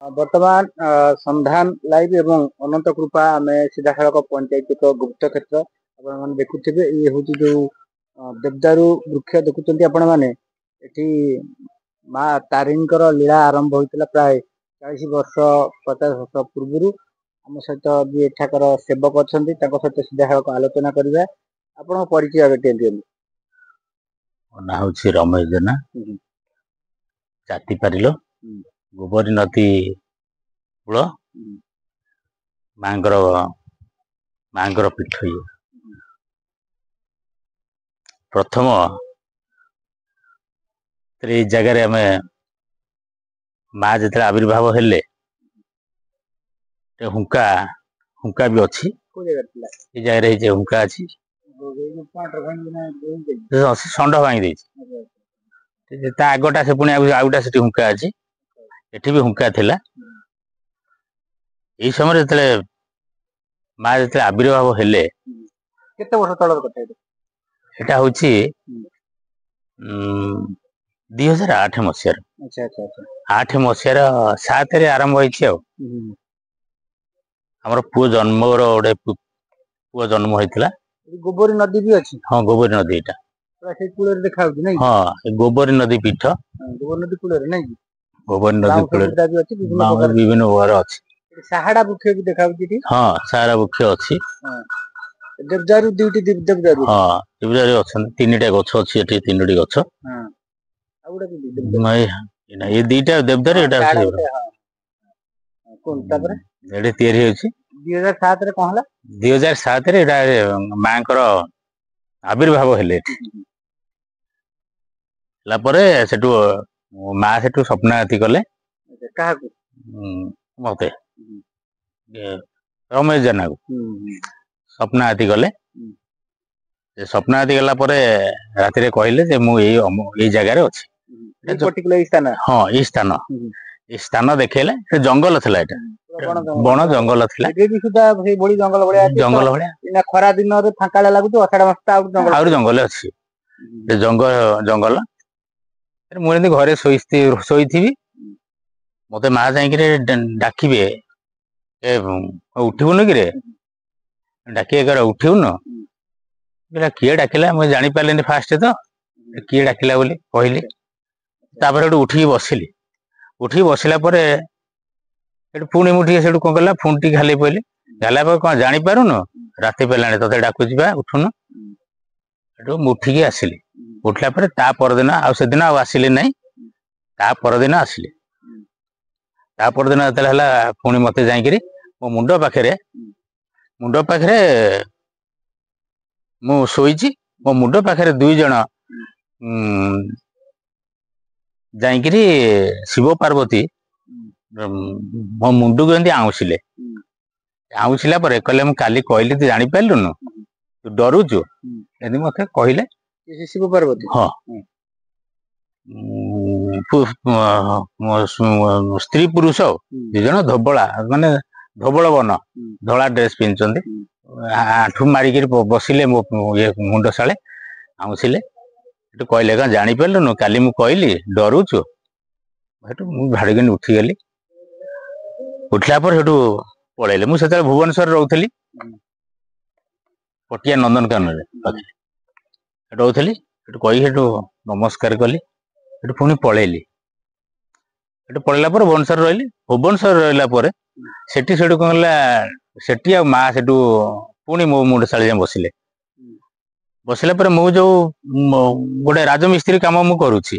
ବର୍ତ୍ତମାନ ସନ୍ଧାନ ଲାଇଭ ଏବଂ ଅନନ୍ତ କୃପା ଆମେ ସିଧାସଳଖ ପଞ୍ଚାୟତିକ ଗୁପ୍ତ କ୍ଷେତ୍ର ଆପଣମାନେ ଦେଖୁଥିବେ। ଇଏ ହଉଛି ଯୋଉ ଦେବଦାରୁ ବୃକ୍ଷ ଦେଖୁଛନ୍ତି ଆପଣ ମାନେ। ଏଠି ମା ତାରିଣୀଙ୍କର ଲୀଳା ଆରମ୍ଭ ହୋଇଥିଲା ପ୍ରାୟ 40 ବର୍ଷ 50 ବର୍ଷ ପୂର୍ବରୁ। ଆମ ସହିତ ଯିଏ ଏଠାକାର ସେବକ ଅଛନ୍ତି ତାଙ୍କ ସହିତ ସିଧାସଳଖ ଆଲୋଚନା କରିବା। ଆପଣଙ୍କ ପରିଚୟ ଆଗ ଟିକେ ଦିଅନ୍ତୁ। ମୋ ନାଁ ହଉଛି ରମେଶ ଜେନା, ଜାତି ପାରିଲ, ଗୋବରୀ ନଦୀ କୂଳ, ମାଙ୍କର ପୀଠ। ଇଏ ପ୍ରଥମ ଏଇ ଜାଗାରେ ଆମେ ମା ଯେତେବେଳେ ଆବିର୍ଭାବ ହେଲେ, ହୁଙ୍କା ବି ଅଛି। କୋଉ ଜାଗାରେ ଥିଲା? ଏଇ ଜାଗାରେ ହେଇଛି ହୁଙ୍କା ଅଛି, ଷଣ୍ଢ ଭାଙ୍ଗି ଦେଇଛି। ତା ଆଗଟା ସେ ପୁଣି ଆଉ ଗୋଟା ସେଠି ହୁଙ୍କା ଅଛି, ଏଠି ବି ହୁଙ୍କା ଥିଲା। ଏଇ ସମୟରେ ଯେତେବେଳେ ମା ଯେତେବେଳେ ଆବିର୍ଭାବ ହେଲେ, କେତେ ବର୍ଷ ତଳର କଥା ଏଇଟା? ଏଟା ହଉଛି 2008 ମସିହାର। ଆଚ୍ଛା ଆଚ୍ଛା ଆଚ୍ଛା। 8 ମସିହାର 7ରେ ଆରମ୍ଭ ହେଇଛି ଆଉ। ଆମର ପୁଅ ଜନ୍ମ ହେଇଥିଲା। ଗୋବରୀ ନଦୀ ବି ଅଛି? ହଁ, ଗୋବରୀ ନଦୀ ଏଇଟା। ସେଇ କୂଳରେ ଦେଖା ହଉଛି ନାଇଁ? ହଁ, ଗୋବରୀ ନଦୀ ପୀଠ। ଗୋବରୀ ନଦୀ କୂଳରେ ନାଇଁ? ଗୋବରୀ ନଦୀ କୂଳରେ ଅଛି ବିଭିନ୍ନ ପ୍ରକାର ଅଛି। ସାହାଡା ବୃକ୍ଷ ବି ଦେଖା ହଉଛି ଏଠି। ହଁ, ସାହାରା ବୃକ୍ଷ ଅଛି। ଦେବଦାରୁ ଦୁଇଟି ଦେବଦାରୁ। ହଁ, ଦେବଦାରୁ ଅଛନ୍ତି। 3ଟା ଗଛ ଅଛି ଏଠି, 3ଟି ଗଛ। ଆଉ ଗୋଟେ ଏ ଦିଟା ଦେବଦାରୁ, ଏଇଟା ତାପରେ ଏଠି ତିଆରି ହଉଛି। 2007ରେ କଣ ହେଲା? 2007ରେ ଏଇଟା ମାଙ୍କର ଆବିର୍ଭାବ ହେଲେ। ହେଲା ପରେ ସେଠୁ ମା ସେଠୁ ସ୍ୱପ୍ନାଗତି କଲେ। କାହାକୁ? ମତେ ରମେଶ ଜେନାକୁ ସ୍ୱପ୍ନାଗତି କଲେ। ସ୍ୱପ୍ନାଗତି ଗଲା ପରେ ରାତିରେ କହିଲେ ଯେ ମୁଁ ଏଇ ଜାଗାରେ ଅଛି। ହଁ, ଏଇ ସ୍ଥାନ ଦେଖେଇଲେ। ସେ ଜଙ୍ଗଲ ଥିଲା, ଏଇଟା ବଣ ଜଙ୍ଗଲ ଥିଲା। ଜଙ୍ଗଲ ଭଳିଆ ଖରା ଦିନରେ ଫାଙ୍କା ଲାଗୁଛି, ଅଷାଢ ମାସ ଆହୁରି ଜଙ୍ଗଲ ଅଛି। ଜଙ୍ଗଲ ମୁଁ ଏମିତି ଘରେ ଶୋଇଥିବି, ମତେ ମା ଯାଇକିରି ଡାକିବେ, ଉଠିବୁନୁ କିରେ? ଡାକିବେ, ଉଠିବୁନୁ? କିଏ ଡାକିଲା? ମୁଁ ଜାଣିପାରିଲିନି ଫାଷ୍ଟ ତ, କିଏ ଡାକିଲା ବୋଲି କହିଲି। ତାପରେ ସେଠୁ ଉଠିକି ବସିଲି। ଉଠିକି ବସିଲା ପରେ ସେଠୁ ପୁଣି ମୁଁ ଟିକେ ସେଠୁ କଣ କଲା, ପୁଣି ଟିକେ ହାଲେଇ ପଇଲି। ହେଲା ପରେ, କଣ ଜାଣିପାରୁନୁ? ରାତି ପାଇଲାଣି, ତତେ ଡାକୁଛି ବା, ଉଠୁନୁ। ସେଠୁ ମୁଁ ଉଠିକି ଆସିଲି। ଉଠିଲା ପରେ ତା ପରଦିନ, ଆଉ ସେଦିନ ଆଉ ଆସିଲି ନାହିଁ। ତା ପରଦିନ ଆସିଲି। ତା ପରଦିନ ଯେତେବେଳେ ହେଲା, ପୁଣି ମତେ ଯାଇକିରି ମୋ ମୁଣ୍ଡ ପାଖରେ ମୁଁ ଶୋଇଛି। ମୋ ମୁଣ୍ଡ ପାଖରେ 2 ଜଣ ଯାଇକିରି ଶିବ ପାର୍ବତୀ ମୋ ମୁଣ୍ଡକୁ ଏମିତି ଆଉଁସିଲେ। ଆଉଁସିଲା ପରେ କହିଲେ, ମୁଁ କାଲି କହିଲି ତୁ ଜାଣିପାରିଲୁନୁ? ତୁ ଡରୁଛୁ? ଏମିତି ମତେ କହିଲେ। ଶିବ ପାର୍ବତୀ? ହଁ। ସ୍ତ୍ରୀ ପୁରୁଷ 2 ଜଣ, ଧବଳ ବନ, ଧଳା ଡ୍ରେସ ପିନ୍ଧିଛନ୍ତି। ଆଣ୍ଠୁ ମାରିକିରି ବସିଲେ ମୋ ମୁଣ୍ଡ ସାଳେ, ଆଉଁସିଲେ। ସେଠୁ କହିଲେ, କଣ ଜାଣିପାରିଲୁନୁ? କାଲି ମୁଁ କହିଲି, ଡରୁଛୁ? ସେଠୁ ମୁଁ ଭାଡିକିନି ଉଠିଗଲି। ଉଠିଲା ପରେ ସେଠୁ ପଳେଇଲେ। ମୁଁ ସେତେବେଳେ ଭୁବନେଶ୍ୱରରେ ରହୁଥିଲି, ପଟିଆ ନନ୍ଦନକାନନରେ ରହୁଥିଲି। ସେଠୁ କହିକି ସେଠୁ ନମସ୍କାର କଲି। ସେଠୁ ପୁଣି ପଳେଇଲି। ସେଠୁ ପଳେଇଲା ପରେ ଭୁବନେଶ୍ୱରରେ ରହିଲି। ଭୁବନେଶ୍ୱରରେ ରହିଲା ପରେ ସେଠୁ କଣ ହେଲା, ସେଠି ଆଉ ମା ସେଠୁ ପୁଣି ମୋ ମୁଣ୍ଡ ସାଳେ ଯାଇ ବସିଲେ। ବସିଲା ପରେ ମୁଁ ଯୋଉ ଗୋଟେ ରାଜମିସ୍ତ୍ରୀ କାମ ମୁଁ କରୁଛି,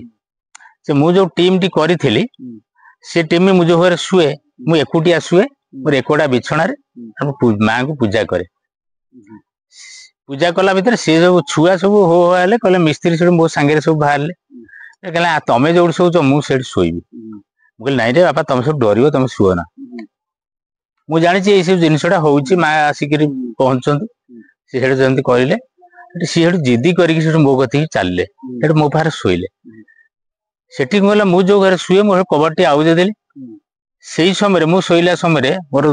ମୁଁ ଯୋଉ ଟିମ୍ ଟି କରିଥିଲି, ସେ ଟିମ୍ ମୁଁ ଯୋଉ ଘରେ ଶୁଏ, ମୁଁ ଏକୁଟିଆ ଶୁଏ। ମୋର ଏକଡା ବିଛଣାରେ ମାଙ୍କୁ ପୂଜା କରେ। ପୂଜା କଲା ଭିତରେ ସେ ସବୁ ଛୁଆ ସବୁ ହୋ ହା ହେଲେ, କହିଲେ ମିସ୍ତ୍ରୀ ସେଠୁ ମୋ ସାଙ୍ଗରେ ସବୁ ବାହାରିଲେ। କହିଲେ, ତମେ ଯୋଉଠି ଶୋଉଛ ମୁଁ ସେଇଠି ଶୋଇବି। ମୁଁ କହିଲି, ନାଇଁ ରେ ବାପା, ତମେ ସବୁ ଡରିବ, ତମେ ଶୁଅ ନା। ମୁଁ ଜାଣିଛି ଏଇ ସବୁ ଜିନିଷଟା ହଉଛି, ମା ଆସିକିରି ପହଞ୍ଚୁଛନ୍ତି। ସେ ସେଠୁ ଯେମିତି କହିଲେ, ସିଏ ସେଠୁ ଜିଦି କରିକି ସେଠୁ ମୋ କତିକି ଚାଲିଲେ। ସେଠୁ ମୋ ପାଖରେ ଶୋଇଲେ। ସେଠି କଣ ହେଲା, ମୁଁ ଯୋଉ ଘରେ ଶୁଏ, ମୁଁ କବାଟଟି ଆଉଜେଇ ଦେଲି। ସେଇ ସମୟରେ, ମୁଁ ଶୋଇଲା ସମୟରେ, ମୋର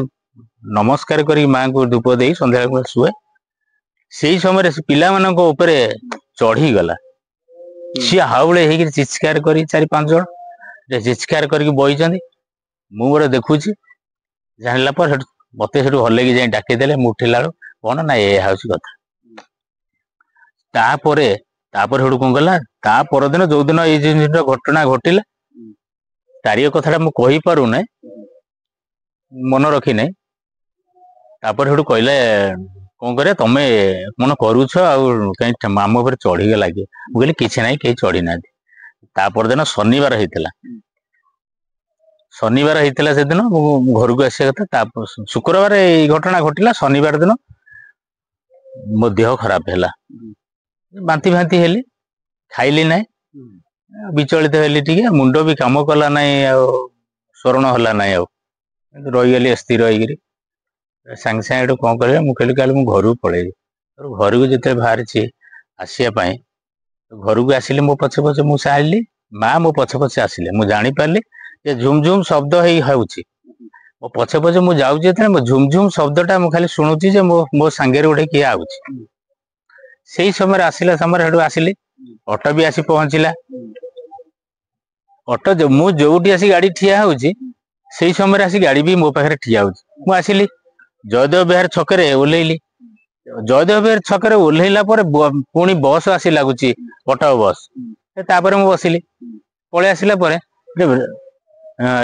ନମସ୍କାର କରିକି ମାଙ୍କୁ ଧୂପ ଦେଇ ସନ୍ଧ୍ୟାବେଳେ ଶୁଏ। ସେଇ ସମୟରେ ସେ ପିଲାମାନଙ୍କ ଉପରେ ଚଢିଗଲା। ସିଏ ହାଉଳେ ହେଇକିରି ଚିତ୍କାର କରି 4-5 ଜଣ ଚିତ୍କାର କରିକି ବଇଛନ୍ତି। ମୁଁ ଗୋଟେ ଦେଖୁଛି ଜାଣିଲା ପରେ ସେଠୁ ମତେ ସେଠୁ ହଲେଇକି ଯାଇ ଡାକିଦେଲେ। ମୁଁ ଉଠିଲା ବେଳୁ କଣ ନା ଏଇଆ ହଉଛି କଥା। ତାପରେ ସେଠୁ କଣ କଲା, ତା ପରଦିନ ଯୋଉଦିନ ଏଇ ଜିନିଷ ଘଟଣା ଘଟିଲା ତାରିଖ କଥାଟା ମୁଁ କହିପାରୁନାହିଁ, ମନେ ରଖିନାହିଁ। ତାପରେ ସେଠୁ କହିଲେ କଣ କରିବା ତମେ କଣ କରୁଛ ଆଉ କାହିଁ ଆମ ଉପରେ ଚଢିଗଲା କି? ମୁଁ କହିଲି କିଛି ନାହିଁ, କେହି ଚଢି ନାହାନ୍ତି। ତା ପରଦିନ ଶନିବାର ହେଇଥିଲା। ସେଦିନ ମୁଁ ଘରକୁ ଆସିବା କଥା। ତା ଶୁକ୍ରବାର ଏଇ ଘଟଣା ଘଟିଲା। ଶନିବାର ଦିନ ମୋ ଦେହ ଖରାପ ହେଲା, ବାନ୍ତି ଫାନ୍ତି ହେଲି, ଖାଇଲି ନାହିଁ, ବିଚଳିତ ହେଲି ଟିକେ, ମୁଣ୍ଡ ବି କାମ କଲା ନାହିଁ, ଆଉ ସ୍ମରଣ ହେଲା ନାହିଁ, ଆଉ ରହିଗଲି ସ୍ଥିର ହେଇକିରି। ସାଙ୍ଗେ ସାଙ୍ଗେ ଏଠୁ କଣ କରିବା, ମୁଁ କହିଲି କାଲି ମୁଁ ଘରକୁ ପଳେଇବି। ଘରକୁ ଯେତେବେଳେ ବାହାରିଛି ଆସିବା ପାଇଁ, ଘରକୁ ଆସିଲି, ମୋ ପଛେ ପଛେ ମୁଁ ସାରିଲି, ମା ମୋ ପଛେ ପଛେ ଆସିଲେ। ମୁଁ ଜାଣିପାରିଲି ଯେ ଝୁମ୍ ଝୁମ୍ ଶବ୍ଦ ହେଉଛି ମୋ ପଛେ ପଛେ ମୁଁ ଯାଉଛି, ଯେତେବେଳେ ମୋ ଝୁମ୍ ଝୁମ୍ ଶବ୍ଦଟା ମୁଁ ଖାଲି ଶୁଣୁଛି ଯେ ମୋ ସାଙ୍ଗରେ ଗୋଟେ କିଏ ଆଉଛି। ସେଇ ସମୟରେ ଆସିଲା ସମୟରେ ସେଠୁ ଆସିଲି, ଅଟୋ ବି ଆସି ପହଞ୍ଚିଲା। ଅଟୋ ମୁଁ ଯୋଉଠି ଆସି ଗାଡି ଠିଆ ହଉଛି ସେଇ ସମୟରେ ଆସି ଗାଡି ବି ମୋ ପାଖରେ ଠିଆ ହଉଛି। ମୁଁ ଆସିଲି ଜୟଦେବ ବିହାର ଛକରେ ଓହ୍ଲେଇଲି। ଜୟଦେବ ବିହାର ଛକରେ ଓହ୍ଲେଇଲା ପରେ ପୁଣି ବସ୍ ଆସି ଲାଗୁଛି, ଅଟୋ ବସ୍। ତାପରେ ମୁଁ ବସିଲି। ପଳେଇ ଆସିଲା ପରେ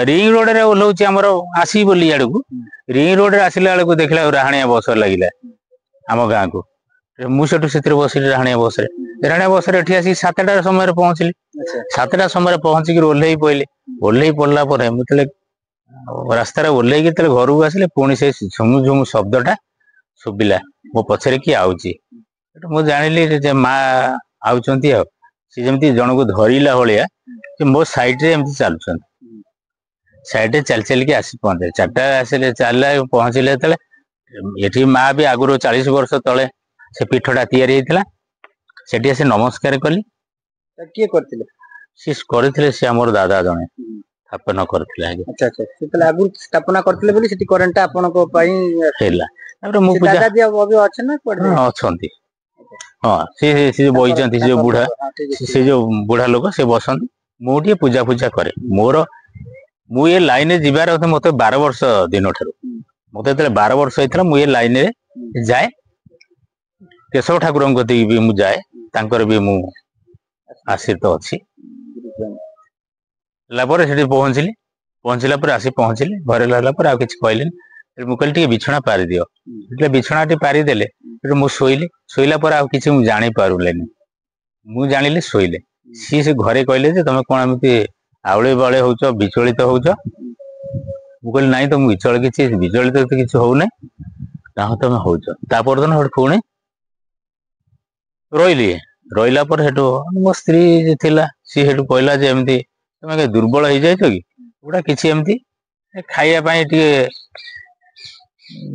ରିଙ୍ଗ ରୋଡରେ ଓହ୍ଲଉଛି, ଆମର ଆସିବି ବୋଲି ଆଡକୁ ରିଙ୍ଗ ରୋଡରେ ଆସିଲା ବେଳକୁ ଦେଖିଲା ରାହାଣିଆ ବସ ଲାଗିଲା ଆମ ଗାଁକୁ। ମୁଁ ସେଠୁ ସେଥିରେ ବସିଲି ରାହାଣିଆ ବସରେ। ରାହାଣିଆ ବସରେ ଏଠି ଆସିକି 7ଟା ସମୟରେ ପହଞ୍ଚିଲି। 7ଟା ସମୟରେ ପହଞ୍ଚିକି ଓହ୍ଲେଇ ପଇଲି। ଓହ୍ଲେଇ ପଡିଲା ପରେ ମୁଁ ରାସ୍ତାରେ ଓହ୍ଲେଇକି ଯେତେବେଳେ ଘରକୁ ଆସିଲେ ପୁଣି ସେ ଝୁମୁ ଝୁମୁ ଶବ୍ଦଟା ଶୁଭିଲା, ମୋ ପଛରେ କିଏ ଆଉଛି। ମୁଁ ଜାଣିଲି ଯେ ମା ଆଉଛନ୍ତି। ଆଉ ସେ ଯେମିତି ଜଣକୁ ଧରିଲା ଭଳିଆ ମୋ ସାଇଡରେ ଏମିତି ଚାଲୁଛନ୍ତି। ସାଇଡରେ ଚାଲି ଚାଲିକି ଆସି ପହଞ୍ଚିଲେ। 4ଟା ଆସିଲେ, ଚାଲିଲା ପହଞ୍ଚିଲେ ଯେତେବେଳେ, ଏଠି ମା ବି ଆଗରୁ 40 ବର୍ଷ ତଳେ ସେ ପୀଠଟା ତିଆରି ହେଇଥିଲା। ସେଠି ଆସି ନମସ୍କାର କଲି। କିଏ କରିଥିଲେ? ସିଏ କରିଥିଲେ, ସେ ଆମର ଦାଦା ଜଣେ ସ୍ଥାପନ କରିଥିଲେ। ଆଚ୍ଛା ଆଚ୍ଛା, ସେତେବେଳେ ଆଗରୁ ସ୍ଥାପନା କରିଥିଲେ ବୋଲି ସେଠି କରେଣ୍ଟଟା ଆପଣଙ୍କ ପାଇଁ ହେଲା। ତାପରେ ମୁଁ ପୂଜା ଦାଦାଜୀ ଅଛନ୍ତି ନା କୁଆଡେ ଅଛନ୍ତି? ହଁ, ସେ ଯୋଉ ବଇଛନ୍ତି, ସେ ଯୋଉ ବୁଢା, ସେ ଯୋଉ ବୁଢା ଲୋକ ସେ ବସନ୍ତି। ମୁଁ ଟିକେ ପୂଜା ଫୂଜା କରେ। ମୁଁ ଏ ଲାଇନରେ ଯିବାର ମତେ 12 ବର୍ଷ ଦିନଠାରୁ। ମତେ ଯେତେବେଳେ 12 ବର୍ଷ ହେଇଥିଲା, ମୁଁ ଏ ଲାଇନରେ ଯାଏ। କେଶବ ଠାକୁରଙ୍କ କତିକି ବି ମୁଁ ଯାଏ, ତାଙ୍କର ବି ମୁଁ ଆଶ୍ରିତ ଅଛି। ହେଲା ପରେ ସେଠି ପହଞ୍ଚିଲି। ପହଞ୍ଚିଲା ପରେ ଆସି ପହଞ୍ଚିଲି ଘରେ। ରହିଲା ପରେ ଆଉ କିଛି କହିଲିନି। ମୁଁ କହିଲି ଟିକେ ବିଛଣା ପାରିଦିଅ। ବିଛଣାଟି ପାରିଦେଲେ ସେଠୁ ମୁଁ ଶୋଇଲି। ଶୋଇଲା ପରେ ଆଉ କିଛି ମୁଁ ଜାଣିପାରିଲିନି। ମୁଁ ଜାଣିଲି ଶୋଇଲେ। ସିଏ ସେ ଘରେ କହିଲେ ଯେ ତମେ କଣ ଏମିତି ଆଉଳି ବାଉଳି ହଉଛ, ବିଚଳିତ ହଉଛ? ମୁଁ କହିଲି ନାଇଁ ତ, ମୁଁ ବିଚଳିତ କିଛି ହଉନାହିଁ। ନା ତମେ ହଉଛ। ତା ପରଦିନ ସେଠୁ ପୁଣି ରହିଲା ପରେ ସେଠୁ ମୋ ସ୍ତ୍ରୀ ଥିଲା, ସିଏ ସେଠୁ କହିଲା ଯେ ଏମିତି ତମେ କାଇଁ ଦୁର୍ବଳ ହେଇଯାଇଛ କି? ଗୋଟା କିଛି ଏମିତି ଖାଇବା ପାଇଁ ଟିକେ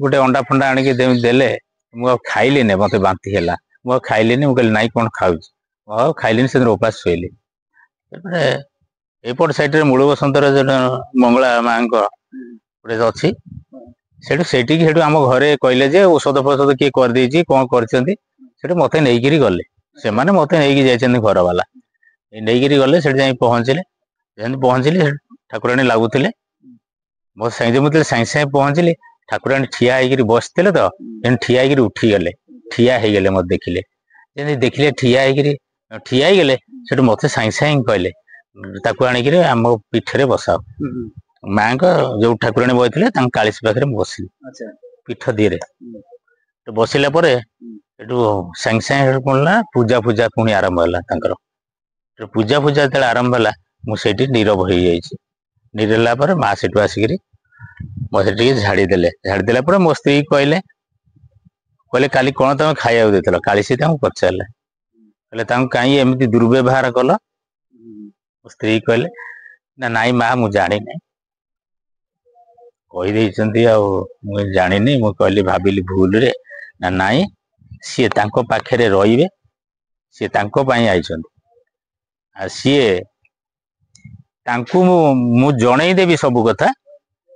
ଗୋଟେ ଅଣ୍ଡା ଫଣ୍ଡା ଆଣିକି ଦେଲେ। ମୁଁ ଆଉ ଖାଇଲିନି, ମତେ ବାନ୍ତି ହେଲା। ମୁଁ ଆଉ ଖାଇଲିନି। ମୁଁ କହିଲି ନାଇଁ କଣ ଖାଉଛି? ଆଉ ଖାଇଲିନି, ସେଦିନ ଉପାସ ଶୋଇଲି। ତାପରେ ଏପଟ ସାଇଡରେ ମୂଳ ବସନ୍ତର ଯୋଉଟା ମଙ୍ଗଳା ମାଙ୍କ ଗୋଟେ ଅଛି, ସେଇଠିକି ଆମ ଘରେ କହିଲେ ଯେ ଔଷଧ ଫୌଷଧ କିଏ କରିଦେଇଛି, କଣ କରିଛନ୍ତି। ସେଠୁ ମତେ ନେଇକିରି ଗଲେ। ସେମାନେ ମତେ ନେଇକି ଯାଇଛନ୍ତି, ଘର ବାଲା ନେଇକିରି ଗଲେ। ସେଠି ଯାଇ ପହଞ୍ଚିଲେ। ଯେମିତି ପହଞ୍ଚିଲି, ଠାକୁରାଣୀ ଲାଗୁଥିଲେ ମୋ ସାଙ୍ଗେ। ମୁଁ ସାଙ୍ଗେ ସାଙ୍ଗେ ପହଞ୍ଚିଲି, ଠାକୁରାଣୀ ଠିଆ ହେଇକିରି ବସିଥିଲେ ତ, ଠିଆ ହେଇକିରି ଉଠିଗଲେ। ଠିଆ ହେଇଗଲେ, ମତେ ଦେଖିଲେ। ଯେମିତି ଦେଖିଲେ ଠିଆ ହେଇଗଲେ, ସେଠୁ ମତେ ସାଙ୍ଗେ ସାଙ୍ଗେ କହିଲେ ତାକୁ ଆଣିକିରି ଆମ ପିଠରେ ବସାଅ। ମାଙ୍କ ଯୋଉ ଠାକୁରାଣୀ ବଇଥିଲେ ତାଙ୍କ କାଳିଶୀ ପାଖରେ ମୁଁ ବସିଲି, ପିଠ ଦିହରେ। ବସିଲା ପରେ ଏଠୁ ସାଙ୍ଗେ ସାଙ୍ଗେ କଣ ନା ପୂଜା ପୁଣି ଆରମ୍ଭ ହେଲା ତାଙ୍କର। ପୂଜା ଯେତେବେଳେ ଆରମ୍ଭ ହେଲା, ମୁଁ ସେଇଠି ନୀରବ ହେଇଯାଇଛି। ନୀରବ ହେଲା ପରେ ମା ସେଠୁ ଆସିକିରି ମତେ ଟିକେ ଝାଡିଦେଲେ। ଝାଡିଦେଲା ପରେ ମୋ ସ୍ତ୍ରୀ କହିଲେ କାଲି କଣ ତମେ ଖାଇବାକୁ ଦେଇଥିଲ? କାଳିଶୀ ତାଙ୍କୁ ପଚାରିଲେ। କହିଲେ ତାଙ୍କୁ କାହିଁ ଏମିତି ଦୁର୍ବ୍ୟବହାର କଲ? ସ୍ତ୍ରୀ କହିଲେ ନା ନାଇଁ ମା, ମୁଁ ଜାଣିନି, କହିଦେଇଛନ୍ତି ଆଉ ମୁଁ ଜାଣିନି। ମୁଁ କହିଲି, ଭାବିଲି ଭୁଲରେ। ନା ନାଇଁ, ସିଏ ତାଙ୍କ ପାଖରେ ରହିବେ, ସିଏ ତାଙ୍କ ପାଇଁ ଆଇଛନ୍ତି। ଆଉ ସିଏ ତାଙ୍କୁ ମୁଁ ଜଣେଇଦେବି ସବୁ କଥା।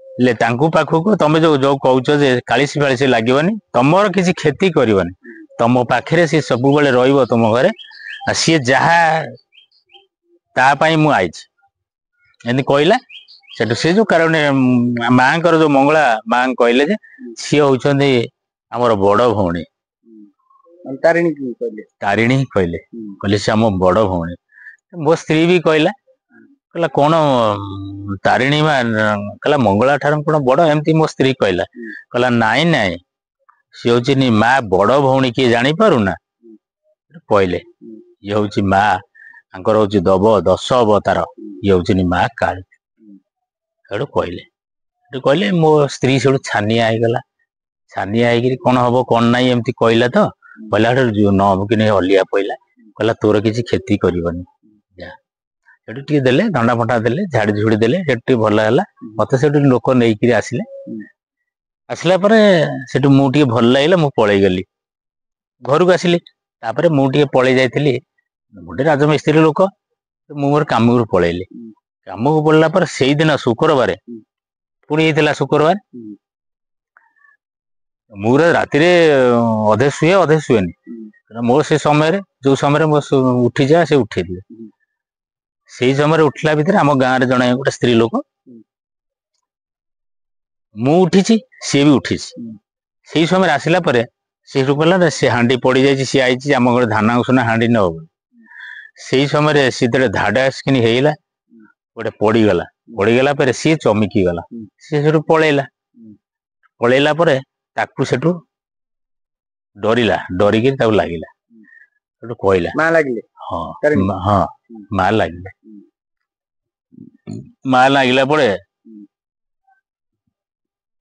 ହେଲେ ତାଙ୍କୁ ପାଖକୁ ତମେ ଯୋଉ କହୁଛ ଯେ କାଳିଶୀ ଫାଳିଶି ଲାଗିବନି, ତମର କିଛି କ୍ଷତି କରିବନି। ତମ ପାଖରେ ସିଏ ସବୁବେଳେ ରହିବ, ତମ ଘରେ। ଆଉ ସିଏ ଯାହା ତା ପାଇଁ ମୁଁ ଆଇଛି, ଏମିତି କହିଲା। ସେଠୁ ସେ ଯୋଉ କାରଣ ମାଙ୍କର ଯୋଉ ମଙ୍ଗଳା ମା କହିଲେ ଯେ ସିଏ ହଉଛନ୍ତି ଆମର ବଡ ଭଉଣୀ। ତାରିଣୀ କି କହିଲେ? ତାରିଣୀ ହିଁ କହିଲେ ସେ ଆମ ବଡ ଭଉଣୀ। ମୋ ସ୍ତ୍ରୀ ବି କହିଲା କଣ ତାରିଣୀ ମା କହିଲା ମଙ୍ଗଳା ଠାରୁ କଣ ବଡ, ଏମିତି ମୋ ସ୍ତ୍ରୀ କହିଲା। କହିଲା ନାଇଁ ନାଇଁ, ସିଏ ହଉଛି ମା ବଡ ଭଉଣୀ କିଏ ଜାଣିପାରୁନା କହିଲେ ଇଏ ହଉଛି ମା, ତାଙ୍କର ହଉଛି ଦଶ ଅବତାର, ଇଏ ହଉଛି ମା କାଳୀ। ସେଠୁ କହିଲେ ମୋ ସ୍ତ୍ରୀ ସେଠୁ ଛାନିଆ ହେଇଗଲା। ଛାନିଆ ହେଇକିରି କଣ ହବ କଣ ନାହିଁ ଏମିତି କହିଲା ତ, କହିଲା ସେଠୁ କି ଅଲିଆ ପଇଲା, କହିଲା ତୋର କିଛି କ୍ଷତି କରିବନି ଯା। ସେଠୁ ଟିକେ ଦେଲେ, ଧଣ୍ଡା ଫଣ୍ଡା ଦେଲେ, ଝାଡି ଝୁଡି ଦେଲେ, ସେଠୁ ଟିକେ ଭଲ ହେଲା। ମତେ ସେଠୁ ଲୋକ ନେଇକିରି ଆସିଲେ। ଆସିଲା ପରେ ସେଠୁ ମୁଁ ଟିକେ ଭଲ ଲାଗିଲା, ମୁଁ ପଳେଇ ଗଲି ଘରକୁ ଆସିଲି। ତାପରେ ମୁଁ ଟିକେ ପଳେଇ ଯାଇଥିଲି, ଗୋଟେ ରାଜମିସ୍ତ୍ରୀ ଲୋକ, ମୁଁ ମୋର କାମକୁ ପଳେଇଲି। କାମକୁ ପଳେଇଲା ପରେ ସେଇଦିନ ଶୁକ୍ରବାର, ପୁଣି ହେଇଥିଲା ଶୁକ୍ରବାର, ମୁଁ ରାତିରେ ଅଧେ ଶୁଏ ଅଧେ ଶୁଏନି। ମୋର ସେ ସମୟରେ ଯୋଉ ସମୟରେ ମୋ ଉଠିଯାଏ ସେ ଉଠେଇ ଦିଏ। ସେଇ ସମୟରେ ଉଠିଲା ଭିତରେ ଆମ ଗାଁରେ ଜଣେ ଗୋଟେ ସ୍ତ୍ରୀ ଲୋକ, ମୁଁ ଉଠିଛି ସିଏ ବି ଉଠିଛି। ସେଇ ସମୟରେ ଆସିଲା ପରେ ସେଠୁ କହିଲା ସେ ହାଣ୍ଡି ପଡିଯାଇଛି, ସିଏ ଆଇଛି ଆମ ଘରେ ଧାନ ଉଷୁନା ହାଣ୍ଡି ନବ। ସେଇ ସମୟରେ ସେ ଯେତେବେଳେ ଧାଡାସକିନି ହେଇଲା, ଗୋଟେ ପଡିଗଲା ପରେ ସିଏ ଚମକି ଗଲା। ସିଏ ସେଠୁ ପଳେଇଲା ପରେ ତାକୁ ସେଠୁ ଡରିକିରି ତାକୁ ଲାଗିଲା। ସେଠୁ କହିଲା ମା ଲାଗିଲେ? ହଁ ହଁ, ମା ଲାଗିଲା। ମା ଲାଗିଲା ପରେ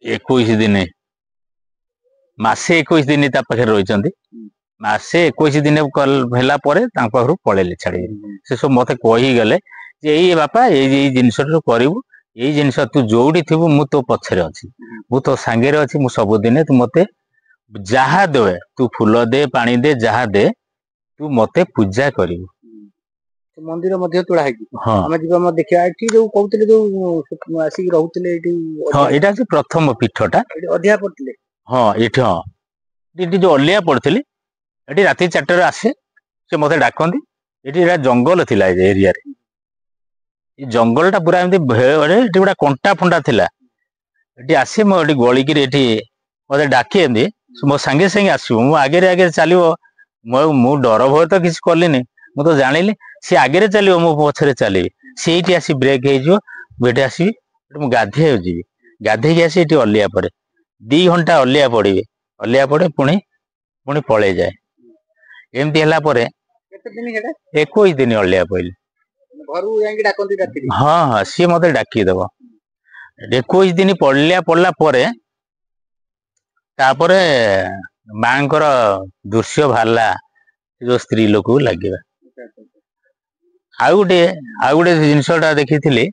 21 ଦିନ, ମାସେ 21 ଦିନ ତା ପାଖରେ ରହିଛନ୍ତି। ମାସେ 21 ଦିନ ହେଲା ପରେ ତାଙ୍କ ପାଖରୁ ପଳେଇଲେ ଛାଡିକି। ସେ ସବୁ ମତେ କହିଗଲେ ଯେ ଏଇ ବାପା ଏଇ ଜିନିଷଟା କରିବୁ, ଏଇ ଜିନିଷ ତୁ ଯୋଉଠି ଥିବୁ ମୁଁ ତୋ ପଛରେ ଅଛି, ମୁଁ ତୋ ସାଙ୍ଗରେ ଅଛି, ମୁଁ ସବୁଦିନେ ତୁ ମତେ ଯାହା ଦେ, ତୁ ଫୁଲ ଦେ, ପାଣି ଦେ, ଯାହା ଦେ, ତୁ ମତେ ପୂଜା କରିବୁ। ମନ୍ଦିର ମଧ୍ୟ ତୋଳା ହେଇଛି। ହଁ ଆମେ ଯିବା ଦେଖିବା। ଏଠି ଯୋଉ କହୁଥିଲେ ଯୋଉ ଆସିକି ରହୁଥିଲେ ଏଇଠି, ହଁ ଏଇଟା ହଉଛି ପ୍ରଥମ ପୀଠଟା। ଅଧିଆ ପଡିଥିଲେ। ହଁ ଏଠି ଯୋଉ ଅଲିଆ ପଡିଥିଲି, ଏଠି ରାତି 4ଟାରେ ଆସେ, ସେ ମତେ ଡାକନ୍ତି। ଏଠି ଏଟା ଜଙ୍ଗଲ ଥିଲା ଏ ଏରିଆରେ। ଏଇ ଜଙ୍ଗଲ ଟା ପୁରା ଏମିତି ଏଠି ଗୋଟେ କଣ୍ଟା ଫଣ୍ଟା ଥିଲା। ଏଠି ଆସେ, ମୁଁ ଏଠି ଗଳିକିରି ଏଠି ମତେ ଡାକି ଏମିତି ମୋ ସାଙ୍ଗେ ସାଙ୍ଗେ ଆସିବ, ମୁଁ ଆଗରେ ଚାଲିବ। ମୁଁ ଡର ଭୟ ତ କିଛି କଲିନି, ମୁଁ ତ ଜାଣିଲି ସିଏ ଆଗରେ ଚାଲିବ, ମୋ ପଛରେ ଚାଲିବି। ସେଇଠି ଆସି ବ୍ରେକ୍ ହେଇଯିବ, ଏଠି ଆସିବି, ମୁଁ ଗାଧେଇବାକୁ ଯିବି। ଗାଧେଇକି ଆସି ଏଠି ଅଲିଆ ପଡେ, 2 ଘଣ୍ଟା ଅଲିଆ ପଡିବେ, ଅଲିଆ ପଡେ ପୁଣି ପଳେଇ ଯାଏ। ଏମିତି ହେଲା ପରେ କେତେ ଦିନ ସେଟା? 21 ଦିନ ଅଲିଆ ପଇଲି। ଘରୁ ଯାଇକି ଡାକନ୍ତି ରାତିରେ? ହଁ ହଁ, ସିଏ ମତେ ଡାକିଦବ। 21 ଦିନ ପଡିଲା ପରେ ତାପରେ ମାଙ୍କର ଦୃଶ୍ୟ ବାହାରିଲା, ଯୋଉ ସ୍ତ୍ରୀ ଲୋକକୁ ଲାଗିବା। ଆଉ ଗୋଟେ ଜିନିଷ ଟା ଦେଖିଥିଲି,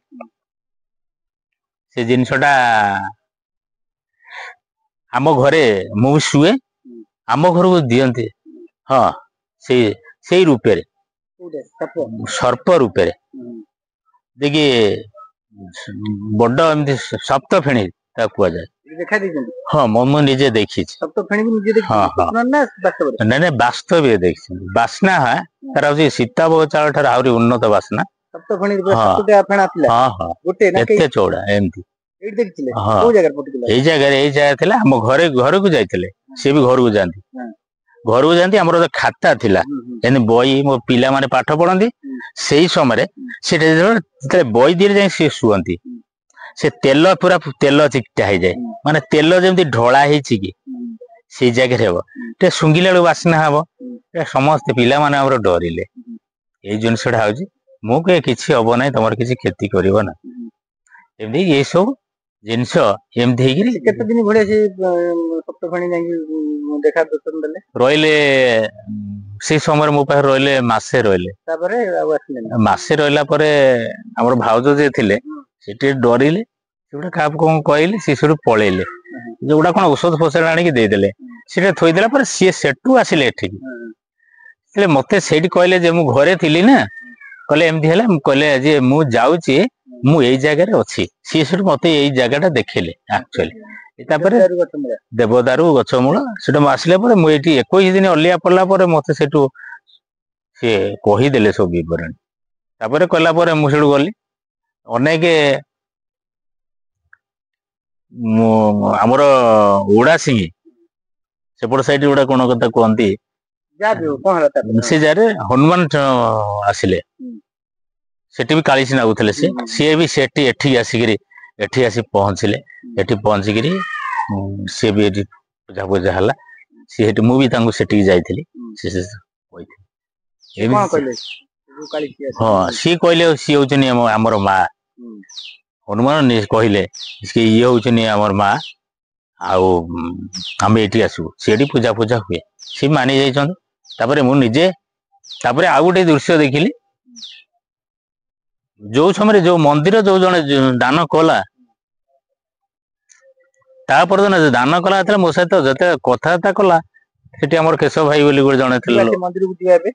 ସେ ଜିନିଷଟା ଆମ ଘରେ ମୁଁ ବି ଶୁଏ, ଆମ ଘରକୁ ଦିଅନ୍ତି। ହଁ, ସେଇ ରୂପରେ, ସର୍ପ ରୂପରେ ଦେଖି ବଡ ଏମିତି ସପ୍ତ ଫେଣୀ ତାକୁ କୁହାଯାଏ। ଦେଖା ଦେଇଛନ୍ତି? ହଁ, ମୁଁ ନିଜେ ଦେଖିଛି। ନାଇଁ ନାଇଁ, ବାସ୍ତବରେ ଦେଖିଛି। ବାସ୍ନା ତାର ହଉଛି ସୀତାଭୋଗ ଚାଉଳ ଠାରୁ ଆହୁରି ଉନ୍ନତ ବାସ୍ନା। ଏତେ ଚଉଡା ଏମିତି। ହଁ, ଏଇ ଜାଗାରେ ଥିଲା। ଆମ ଘରକୁ ଯାଇଥିଲେ, ସିଏ ବି ଘରକୁ ଯାଆନ୍ତି। ଆମର ଗୋଟେ ଖାତା ଥିଲା, ଏମିତି ବହି ମୋ ପିଲାମାନେ ପାଠ ପଢନ୍ତି। ସେଇ ସମୟରେ ସେଟା ଯେତେବେଳେ ବହି ଦିହରେ ଯାଇ ସିଏ ଶୁଅନ୍ତି, ସେ ତେଲ ପୁରା ତେଲ ଚିକଟା ହେଇଯାଏ, ମାନେ ତେଲ ଯେମିତି ଢଳା ହେଇଛି କି ସେଇ ଜାଗାରେ ହବ। ଟିକେ ଶୁଙ୍ଘିଲା ବେଳକୁ ବାସ୍ନା ହବ। ସମସ୍ତେ ପିଲାମାନେ ଆମର ଡରିଲେ। ଏଇ ଜିନିଷଟା ହଉଛି, ମୁଁ କହେ କିଛି ହବ ନାହିଁ, ତମର କିଛି କ୍ଷତି କରିବ ନା। ଏମିତି ଏଇ ସବୁ ଜିନିଷ ଏମିତି ହେଇକିରି କେତେ ଦିନ ଭଳିଆ ସେ ସପ୍ତଫେଣୀ ଯାଇକି ଦେଖା ଦର୍ଶନ ଦେଲେ? ରହିଲେ ସେଇ ସମୟରେ ମୋ ପାଖରେ ରହିଲେ ମାସେ ରହିଲେ। ତାପରେ ଆଉ ଆସିଲେନି? ମାସେ ରହିଲା ପରେ ଆମର ଭାଉଜ ଯିଏ ଥିଲେ, ସେ ଟିକେ ଡରିଲେ। ସେଗୁଡା କାହାକୁ କଣ କହିଲେ, ସେ ସେଠୁ ପଳେଇଲେ। ଯୋଉଗୁଡା କଣ ଔଷଧ ଫୋଷଧ ଆଣିକି ଦେଇଦେଲେ, ସେଟା ଥୋଇଦେଲା ପରେ ସିଏ ସେଠୁ ଆସିଲେ ଏଠିକି। ହେଲେ ମତେ ସେଇଠି କହିଲେ ଯେ ମୁଁ ଘରେ ଥିଲି ନା, କହିଲେ ଏମିତି ହେଲା, କହିଲେ ଯେ ମୁଁ ଯାଉଛି, ମୁଁ ଏଇ ଜାଗାରେ ଅଛି। ସିଏ ସେଠୁ ମତେ ଏଇ ଜାଗା ଟା ଦେଖେଇଲେ ଆକ୍ଚୁଆଲି। ତାପରେ ଦେବଦାରୁ ଗଛ ମୂଳ ସେଠୁ ମୁଁ ଆସିଲା ପରେ, ମୁଁ ଏଇଠି 21 ଦିନ ଅଲିଆ ପଡିଲା ପରେ ମତେ ସେଠୁ ସିଏ କହିଦେଲେ ସବୁ ବିବରଣୀ। ତାପରେ କଲା ପରେ ମୁଁ ସେଠୁ ଗଲି। ଅନେକ ଆମର ଉଡା ସିଙ୍ଗି ସେପଟ ସାଇଡ ଗୁଡା କଣ କଥା କୁହନ୍ତି ଯାହା ବି ହଉ, କଣ ହେଲା ତାପରେ? ସେ ଜାଗାରେ ହନୁମାନ ଆସିଲେ ସେଠି ବି କାଳିଶୀ ନାଗୁଥିଲେ ସିଏ ବି ସେଠି ଏଠିକି ଆସିକିରି ଏଠି ଆସି ପହଞ୍ଚିଲେ ଏଠି ପହଞ୍ଚିକିରି ସିଏ ବି ଏଠି ପୂଜା ପୂଜା ହେଲା ସିଏ ସେଠି ମୁଁ ବି ତାଙ୍କୁ ସେଠିକି ଯାଇଥିଲି ସେ କହିଥିଲେ କଣ ଏମିତି କହିଲେ ଯୋଉ କାଳିଶୀ ଆସିଲେ? ହଁ ସିଏ କହିଲେ ସିଏ ହଉଛନ୍ତି ଆମର ମା ହନୁମାନ କହିଲେ ଇଏ ହଉଛନ୍ତି ଆମର ମା ଆଉ ଆମେ ଏଠି ଆସିବୁ ସେଠି ପୂଜା ପୂଜା ହୁଏ ସିଏ ମାନି ଯାଇଛନ୍ତି ତାପରେ ମୁଁ ନିଜେ ତାପରେ ଆଉ ଗୋଟେ ଦୃଶ୍ୟ ଦେଖିଲି ଯୋଉ ସମୟରେ ଯୋଉ ମନ୍ଦିର ଯୋଉ ଜଣେ ଦାନ କଲା ତାପରେ ଦାନ କଲା ଯେତେବେଳେ ମୋ ସହିତ ଯେତେ କଥାବାର୍ତ୍ତା କଲା ସେଠି ଆମର କେଶବ ଭାଇ ବୋଲି ଗୋଟେ ଜଣେ ଥିଲେ ମନ୍ଦିରକୁ ଯିବା ଏବେ